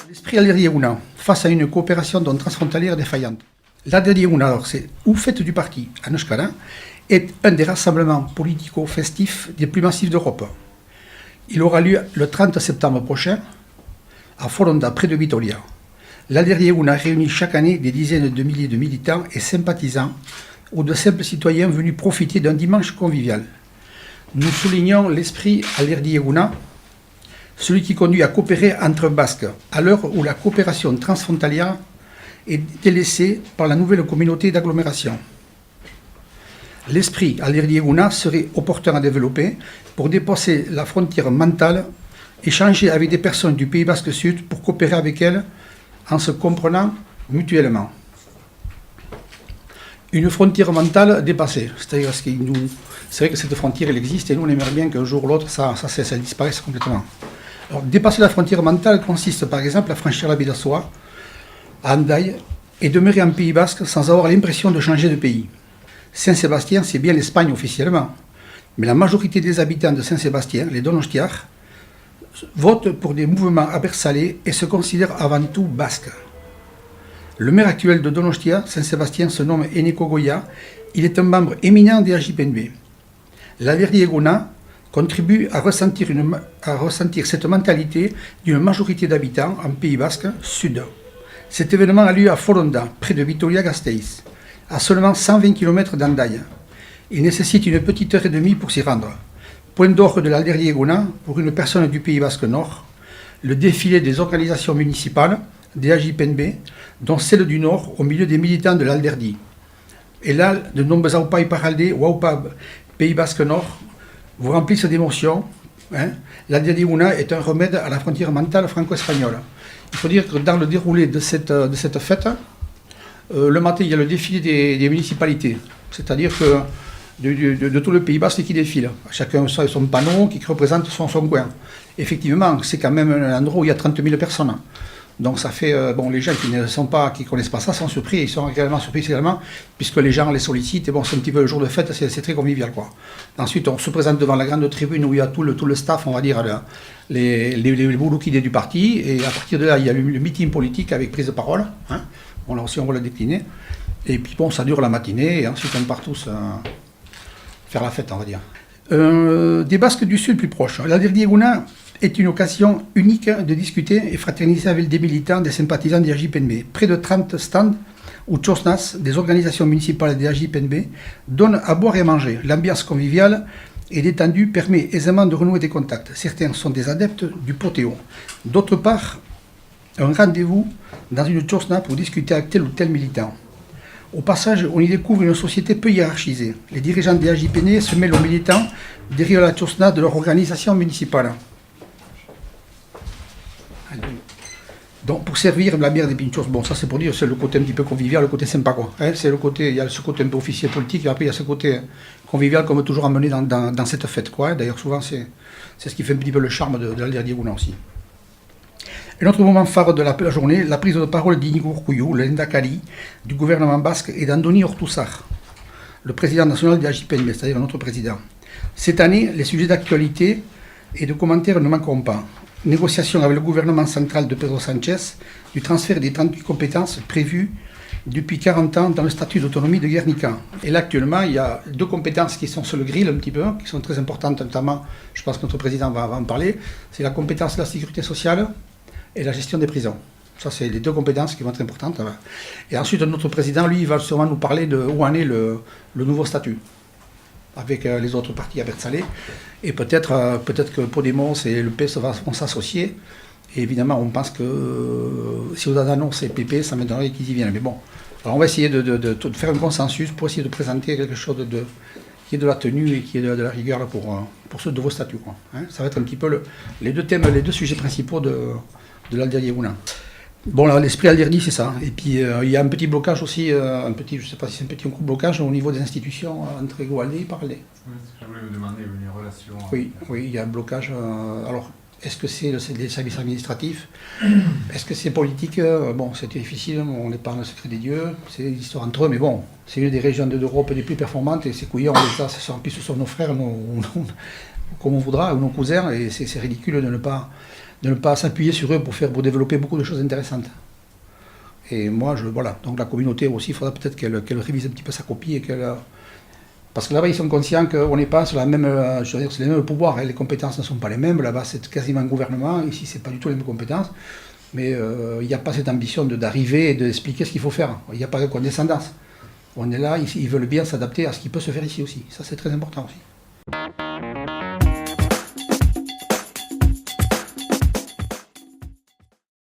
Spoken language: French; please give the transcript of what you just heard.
L'esprit Alderdi-Eguna, face à une coopération transfrontalière défaillante. L'Alderdi-Eguna, alors c'est ou fête du parti en euskara, est un des rassemblements politico-festifs les plus massifs d'Europe. Il aura lieu le 30 septembre prochain à Foronda, près de Vitoria. L'Alderdi-Eguna réunit chaque année des dizaines de milliers de militants et sympathisants ou de simples citoyens venus profiter d'un dimanche convivial. Nous soulignons l'esprit Alderdi-Eguna, celui qui conduit à coopérer entre Basques, à l'heure où la coopération transfrontalière est délaissée par la nouvelle communauté d'agglomération. L'esprit Alderdi-Eguna serait opportun à développer pour dépasser la frontière mentale, échanger avec des personnes du Pays Basque Sud pour coopérer avec elles en se comprenant mutuellement. Une frontière mentale dépassée, c'est-à-dire que c'est vrai que cette frontière elle existe et nous on aimerait bien qu'un jour ou l'autre ça disparaisse complètement. Alors, dépasser la frontière mentale consiste par exemple à franchir la Bidasoa, à Hendaye, et demeurer en Pays Basque sans avoir l'impression de changer de pays. Saint-Sébastien, c'est bien l'Espagne officiellement, mais la majorité des habitants de Saint-Sébastien, les Donostiards, votent pour des mouvements abertzalés et se considèrent avant tout basques. Le maire actuel de Donostia, Saint-Sébastien, se nomme Eneko Goya. Il est un membre éminent des AJPNB. L'Alderdi-Eguna contribue à ressentir cette mentalité d'une majorité d'habitants en Pays Basque Sud. Cet événement a lieu à Foronda, près de Vitoria-Gasteiz, à seulement 120 km d'Hendaye. Il nécessite une petite heure et demie pour s'y rendre. Point d'orgue de l'Alderdi-Eguna, pour une personne du Pays Basque Nord, le défilé des organisations municipales, des AJPNB, dont celle du Nord, au milieu des militants de l'Alderdi. Et là, de nombreux Aupa Iparralde ou Aupa Pays Basque Nord vous remplissent d'émotions. L'Alderdi-Eguna est un remède à la frontière mentale franco-espagnole. Il faut dire que dans le déroulé de cette fête, le matin, il y a le défilé des municipalités. C'est-à-dire que de tout le Pays Basque qui défile. Chacun a son panneau qui représente son coin. Effectivement, c'est quand même un endroit où il y a 30 000 personnes. Donc ça fait, les gens qui ne connaissent pas ça sont surpris, ils sont également surpris également, puisque les gens les sollicitent, et c'est un petit peu le jour de fête, c'est très convivial, quoi. Ensuite, on se présente devant la grande tribune où il y a tout le staff, on va dire, les bouloukidés du parti, et à partir de là, il y a le meeting politique avec prise de parole, on va le décliner, et puis ça dure la matinée, et ensuite on part tous faire la fête, on va dire. Des Basques du Sud plus proches, l'Alderdi-Eguna est une occasion unique de discuter et fraterniser avec des militants, des sympathisants des AJPNB. Près de 30 stands ou tchosnas des organisations municipales des AJPNB donnent à boire et à manger. L'ambiance conviviale et détendue permet aisément de renouer des contacts. Certains sont des adeptes du potéo. D'autre part, un rendez-vous dans une tchosna pour discuter avec tel ou tel militant. Au passage, on y découvre une société peu hiérarchisée. Les dirigeants des AJPNB se mêlent aux militants derrière la tchosna de leur organisation municipale. Donc pour servir la bière des pinchos, ça c'est pour dire, c'est le côté un petit peu convivial, le côté sympa, quoi. C'est le côté, il y a ce côté un peu officiel politique, et après il y a ce côté convivial qu'on veut toujours amener dans cette fête, quoi. D'ailleurs souvent c'est ce qui fait un petit peu le charme de l'Alderdi-Eguna aussi. Un autre moment phare de la journée, la prise de parole d'Inigo Urkullu, le Lehendakari du gouvernement basque, et d'Andoni Ortuzar, le président national des AJPNB, c'est-à-dire notre président. Cette année, les sujets d'actualité et de commentaires ne manqueront pas. Négociation avec le gouvernement central de Pedro Sánchez du transfert des 38 compétences prévues depuis 40 ans dans le statut d'autonomie de Guernica. Et là, actuellement, il y a 2 compétences qui sont sur le grill un petit peu, qui sont très importantes, notamment, je pense que notre président va en parler, c'est la compétence de la sécurité sociale et la gestion des prisons. Ça, c'est les 2 compétences qui vont être importantes. Et ensuite, notre président, lui, il va sûrement nous parler de où en est le nouveau statut, avec les autres partis abertzalés. Et peut-être que Podemos et le PS vont s'associer. Et évidemment, on pense que si vous annoncez PP, ça m'étonnerait qu'ils y viennent. Mais bon, alors on va essayer de faire un consensus pour essayer de présenter quelque chose qui est de la tenue et qui est de la rigueur là, pour ce nouveau statut, quoi. Ça va être un petit peu les 2 thèmes, les 2 sujets principaux de l'Alderdi-Eguna. Bon, là, l'esprit Alderdi, c'est ça. Et puis, il y a un petit blocage aussi, je ne sais pas si c'est un petit blocage au niveau des institutions entre Egualde et Iparralde. Oui, je voulais vous demander les relations. Oui, il y a un blocage. Alors, Est-ce que c'est les services administratifs? Est-ce que c'est politique? Bon, c'était difficile, on n'est pas dans le secret des dieux, c'est l'histoire entre eux, mais bon, c'est une des régions d'Europe les plus performantes, et ces couillons, en plus ce sont nos frères, comme on voudra, ou nos cousins, et c'est ridicule de ne pas s'appuyer sur eux pour développer beaucoup de choses intéressantes. Et moi, voilà, donc la communauté aussi, il faudra peut-être qu'elle révise un petit peu sa copie et qu'elle... Parce que là-bas, ils sont conscients qu'on n'est pas sur la même, je veux dire, c'est les mêmes pouvoirs, hein, les compétences ne sont pas les mêmes. Là-bas, c'est quasiment un gouvernement. Ici, c'est pas du tout les mêmes compétences. Mais il n'y a pas cette ambition d'arriver et d'expliquer ce qu'il faut faire. Il n'y a pas de condescendance. On est là, ils veulent bien s'adapter à ce qui peut se faire ici aussi. Ça, c'est très important aussi.